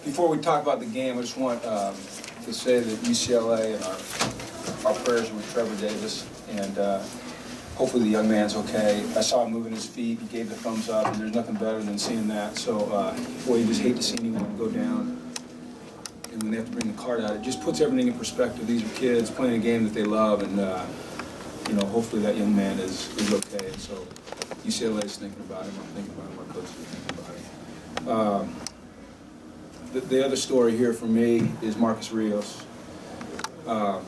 Before we talk about the game, I just want to say that UCLA and our prayers are with Trevor Davis, and hopefully the young man's okay. I saw him moving his feet. He gave the thumbs up, and there's nothing better than seeing that. So, boy, you just hate to see anyone go down. And when they have to bring the card out, it just puts everything in perspective. These are kids playing a game that they love, and you know, hopefully that young man is okay. And so UCLA is thinking about him. I'm thinking about him. Our coach is thinking about him. The other story here for me is Marcus Rios. I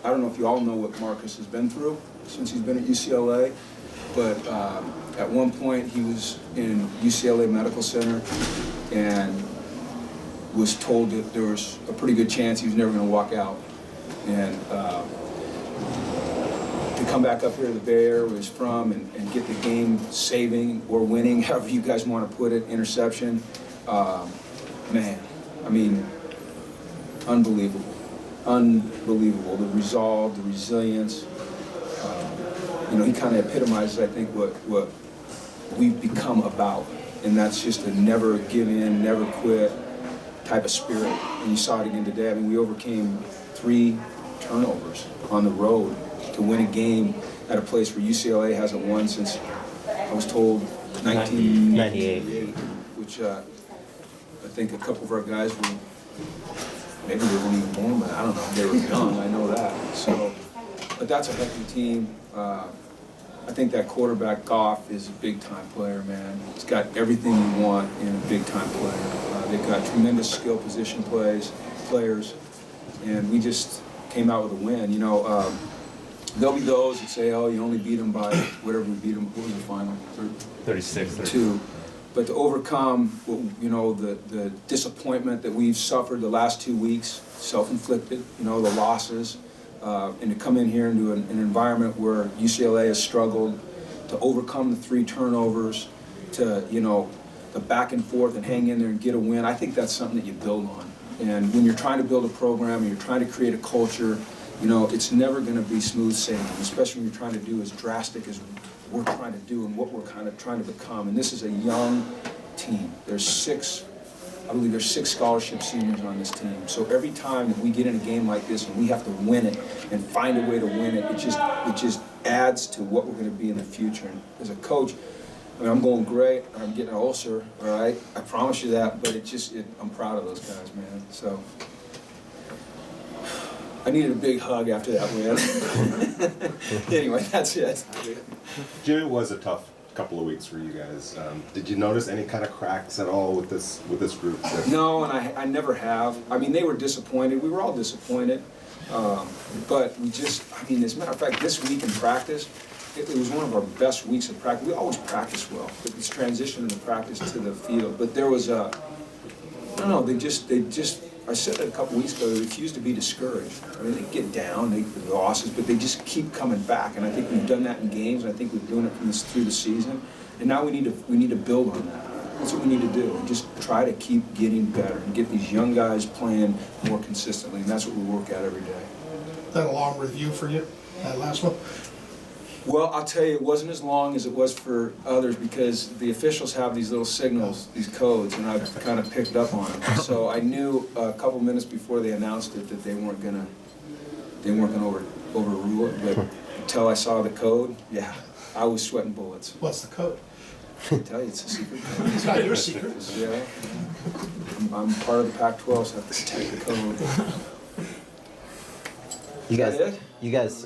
don't know if you all know what Marcus has been through since he's been at UCLA, but at one point he was in UCLA Medical Center and was told that there was a pretty good chance he was never going to walk out. And to come back up here to the Bay Area where he's from and get the game saving or winning, however you guys want to put it, interception, man, I mean, unbelievable. Unbelievable. The resolve, the resilience. You know, he kind of epitomizes, I think, what we've become about. And that's just a never give in, never quit type of spirit. And you saw it again today. I mean, we overcame 3 turnovers on the road to win a game at a place where UCLA hasn't won since, I was told, 1998, which I think a couple of our guys were, maybe they weren't even born, but I don't know. They were young, I know that. So, but that's a heck of a team. I think that quarterback, Goff, is a big-time player, man. He's got everything you want in a big-time player. They've got tremendous skill position players, and we just came out with a win. You know, there'll be those that say, oh, you only beat them by whatever we beat them. What was the final? 36-2. But to overcome, you know, the disappointment that we've suffered the last 2 weeks, self-inflicted, you know, the losses, and to come in here into an environment where UCLA has struggled, to overcome the 3 turnovers, to, you know, the back and forth and hang in there and get a win, I think that's something that you build on. And when you're trying to build a program and you're trying to create a culture, you know, it's never going to be smooth sailing, especially when you're trying to do as drastic as we're trying to do and what we're kind of trying to become. And this is a young team. There's 6 scholarship seniors on this team. So every time that we get in a game like this and we have to win it and find a way to win it, it just adds to what we're going to be in the future. And as a coach, I mean, I'm going great. I'm getting an ulcer, all right? I promise you that, but I'm proud of those guys, man. So I needed a big hug after that win. Anyway, that's it. Jim, it was a tough couple of weeks for you guys. Did you notice any kind of cracks at all with this group? No, and I never have. I mean, they were disappointed. We were all disappointed. But we just, I mean, as a matter of fact, this week in practice, it was one of our best weeks of practice. We always practice well, but it's transition in the practice to the field. But there was I don't know, they just, I said it a couple weeks ago, they refused to be discouraged. I mean, they get down, they losses, but they just keep coming back. And I think we've done that in games, and I think we've done it through the season. And now we need to build on that. That's what we need to do, and just try to keep getting better and get these young guys playing more consistently, and that's what we work at every day. That a long review for you, that last one? Well, I'll tell you, it wasn't as long as it was for others because the officials have these little signals, these codes, and I've kind of picked up on them. So I knew a couple minutes before they announced it that they weren't gonna overrule it. But until I saw the code, yeah, I was sweating bullets. What's the code? I'll tell you, it's a secret code. It's not your secret. Yeah, I'm part of the Pac-12, so I have to protect the code. You guys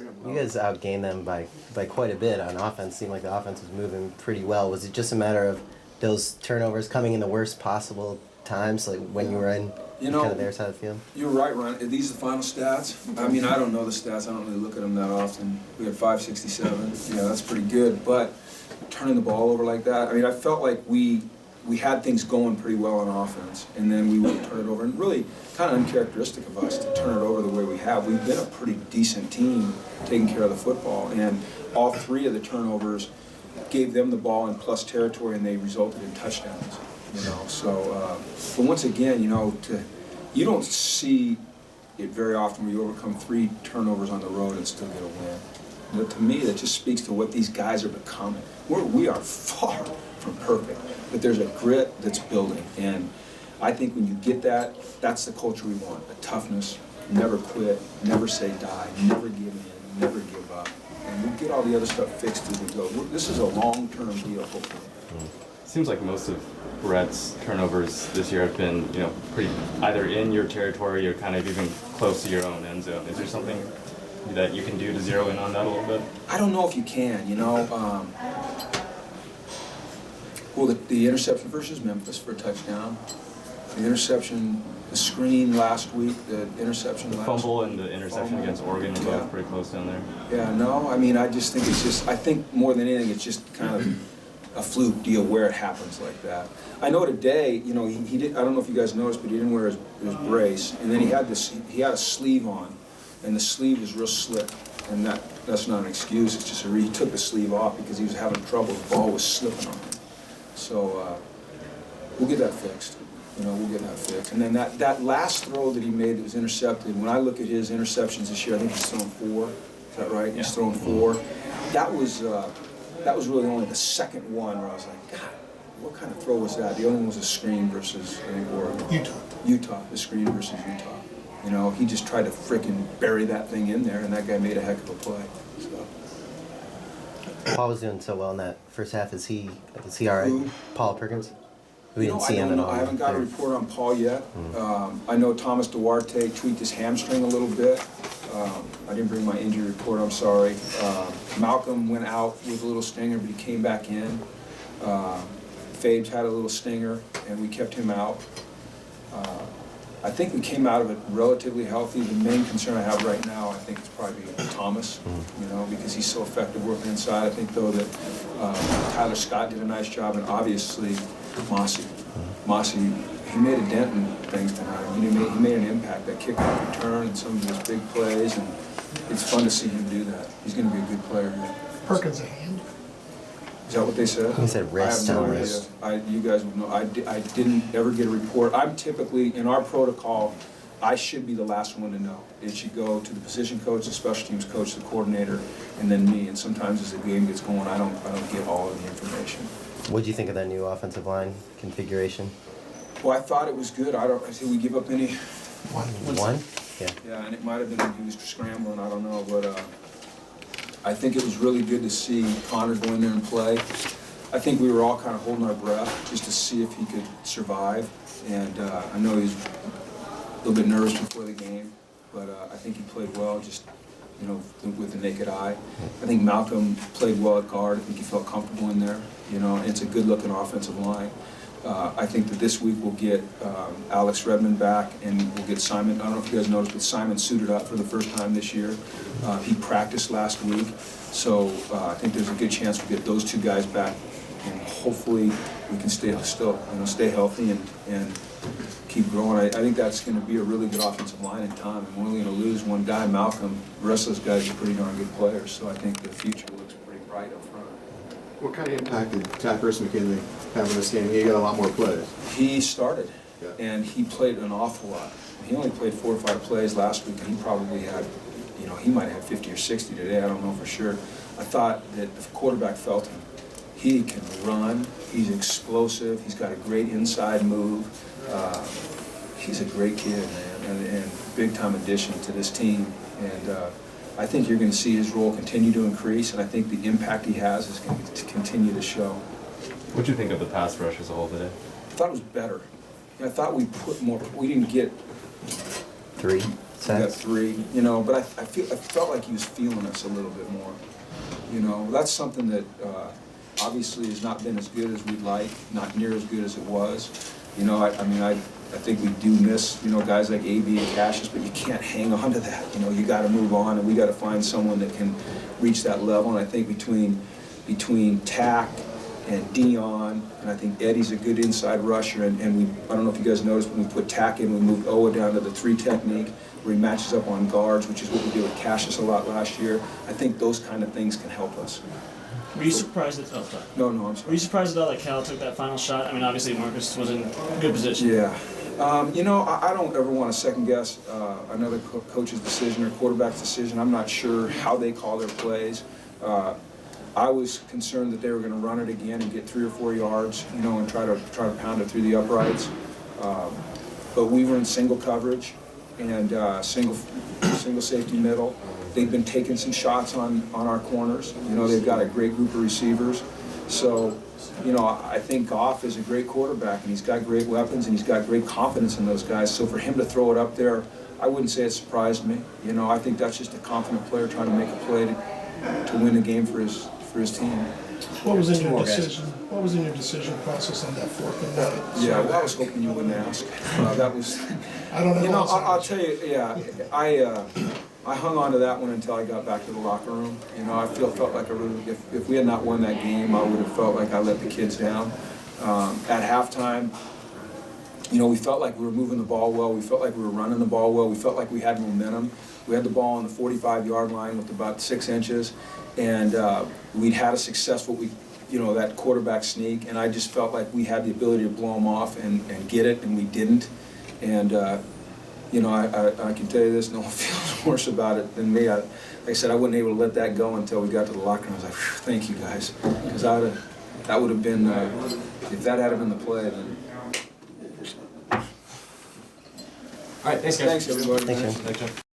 outgained them by quite a bit on offense. Seemed like the offense was moving pretty well. Was it just a matter of those turnovers coming in the worst possible times, like when you were in kind of their side of the field? You're right, Ron. Are these the final stats? I mean, I don't know the stats. I don't really look at them that often. We had 567. Yeah, that's pretty good. But turning the ball over like that, I mean, I felt like we had things going pretty well on offense, and then we would turn it over. And really kind of uncharacteristic of us to turn it over the way we have. We've been a pretty decent team taking care of the football, and all 3 of the turnovers gave them the ball in plus territory, and they resulted in touchdowns. You know, so but once again, you know, you don't see it very often where you overcome 3 turnovers on the road and still get a win. But to me, that just speaks to what these guys are becoming. We are far from perfect, but there's a grit that's building, and I think when you get that, that's the culture we want, a toughness, never quit, never say die, never give in, never give up. And we'll get all the other stuff fixed as we go. This is a long-term deal, hopefully. Seems like most of Brett's turnovers this year have been, pretty either in your territory or kind of even close to your own end zone. Is there something that you can do to zero in on that a little bit? I don't know if you can, Well, the interception versus Memphis for a touchdown. The interception, the screen last week, the interception The last fumble week. and the interception against Oregon are both pretty close down there. Yeah, no, I mean, I just think I think more than anything, it's just kind of a fluke deal where it happens like that. I know today, he did, I don't know if you guys noticed, but he didn't wear his brace, and then he had a sleeve on, and the sleeve was real slick, and that's not an excuse, it's just he took the sleeve off because he was having trouble, the ball was slipping on him. So, we'll get that fixed. We'll get that fixed. And then that last throw that he made that was intercepted, when I look at his interceptions this year, I think he's thrown 4. Is that right? Yeah. He's thrown 4. That was really only the second one where I was like, God, what kind of throw was that? The other one was a screen versus, I think, Oregon. Utah, the screen versus Utah. He just tried to frickin' bury that thing in there, and that guy made a heck of a play. So. Paul was doing so well in that first half. Is he all right? Who? Paul Perkins? We didn't see I him don't at know. all. I haven't got a report on Paul yet. I know Thomas Duarte tweaked his hamstring a little bit. I didn't bring my injury report, I'm sorry. Malcolm went out with a little stinger, but he came back in. Fabes had a little stinger, and we kept him out. I think we came out of it relatively healthy. The main concern I have right now, I think, is probably Thomas, because he's so effective working inside. I think, though, that Tyler Scott did a nice job, and obviously Mossy, he made a dent in things tonight. He made an impact, that kickoff return and some of his big plays, and it's fun to see him do that. He's going to be a good player here. Perkins a hand. Is that what they said? He said wrist. I have no idea. You guys would know. I didn't ever get a report. I'm typically, in our protocol, I should be the last one to know. It should go to the position coach, the special teams coach, the coordinator, and then me. And sometimes as the game gets going, I don't get all of the information. What do you think of that new offensive line configuration? Well, I thought it was good. I think we give up any. One? Yeah. Yeah, and it might have been when he was scrambling. I don't know, but I think it was really good to see Connor go in there and play. I think we were all kind of holding our breath just to see if he could survive. And I know he's a little bit nervous before the game, but I think he played well, just with the naked eye. I think Malcolm played well at guard. I think he felt comfortable in there. It's a good-looking offensive line. I think that this week we'll get Alex Redmond back, and we'll get Simon. I don't know if you guys noticed, but Simon suited up for the first time this year. He practiced last week, so I think there's a good chance we'll get those 2 guys back, and hopefully we can stay healthy and keep growing. I think that's going to be a really good offensive line in time, and we're only going to lose one guy, Malcolm. The rest of those guys are pretty darn good players, so I think the future looks pretty bright up front. What kind of impact did Tackers McKinley have in this game? He got a lot more plays. He started, Yeah. and he played an awful lot. He only played 4 or 5 plays last week, and he probably had, he might have had 50 or 60 today. I don't know for sure. I thought that the quarterback felt him. He can run. He's explosive. He's got a great inside move. He's a great kid, man, and big-time addition to this team. And I think you're going to see his role continue to increase, and I think the impact he has is going to continue to show. What do you think of the pass rush as a whole today? I thought it was better. I thought we put more. We didn't get 3 We got sacks? 3, but I felt like he was feeling us a little bit more. That's something that obviously has not been as good as we'd like, not near as good as it was. I think we do miss, guys like AB and Cassius, but you can't hang on to that. You got to move on, and we got to find someone that can reach that level. And I think between Tack and Dion, and I think Eddie's a good inside rusher. And I don't know if you guys noticed, when we put Tack in, we moved Owa down to the 3 technique, where he matches up on guards, which is what we did with Cassius a lot last year. I think those kind of things can help us. Were you surprised at No, I'm sorry. Were you surprised at all that Cal took that final shot? I mean, obviously Marcus was in good position. Yeah. I don't ever want to second guess another coach's decision or quarterback's decision. I'm not sure how they call their plays. I was concerned that they were going to run it again and get 3 or 4 yards, and try to pound it through the uprights. But we were in single coverage and single safety middle. They've been taking some shots on our corners. You know, they've got a great group of receivers. So, you know, I think Goff is a great quarterback, and he's got great weapons, and he's got great confidence in those guys. So for him to throw it up there, I wouldn't say it surprised me. You know, I think that's just a confident player trying to make a play to win the game for his team. What was in your decision? What was in your decision process on that 4th and 9? Yeah, well, I was hoping you wouldn't ask. That was, I don't know. you know, I'll tell you, yeah, I hung on to that one until I got back to the locker room. You know, I felt like I really, if we had not won that game, I would have felt like I let the kids down. At halftime, you know, we felt like we were moving the ball well. We felt like we were running the ball well. We felt like we had momentum. We had the ball on the 45-yard line with about 6 inches, and we'd had a successful, that quarterback sneak, and I just felt like we had the ability to blow them off and get it, and we didn't. And you know, I can tell you this, no one feels worse about it than me. Like I said, I wasn't able to let that go until we got to the locker room. I was like, thank you guys, because that would have been, if that had been the play, then. All right, thanks guys. Thanks, everybody. Thanks, Jim. Thanks, Jim.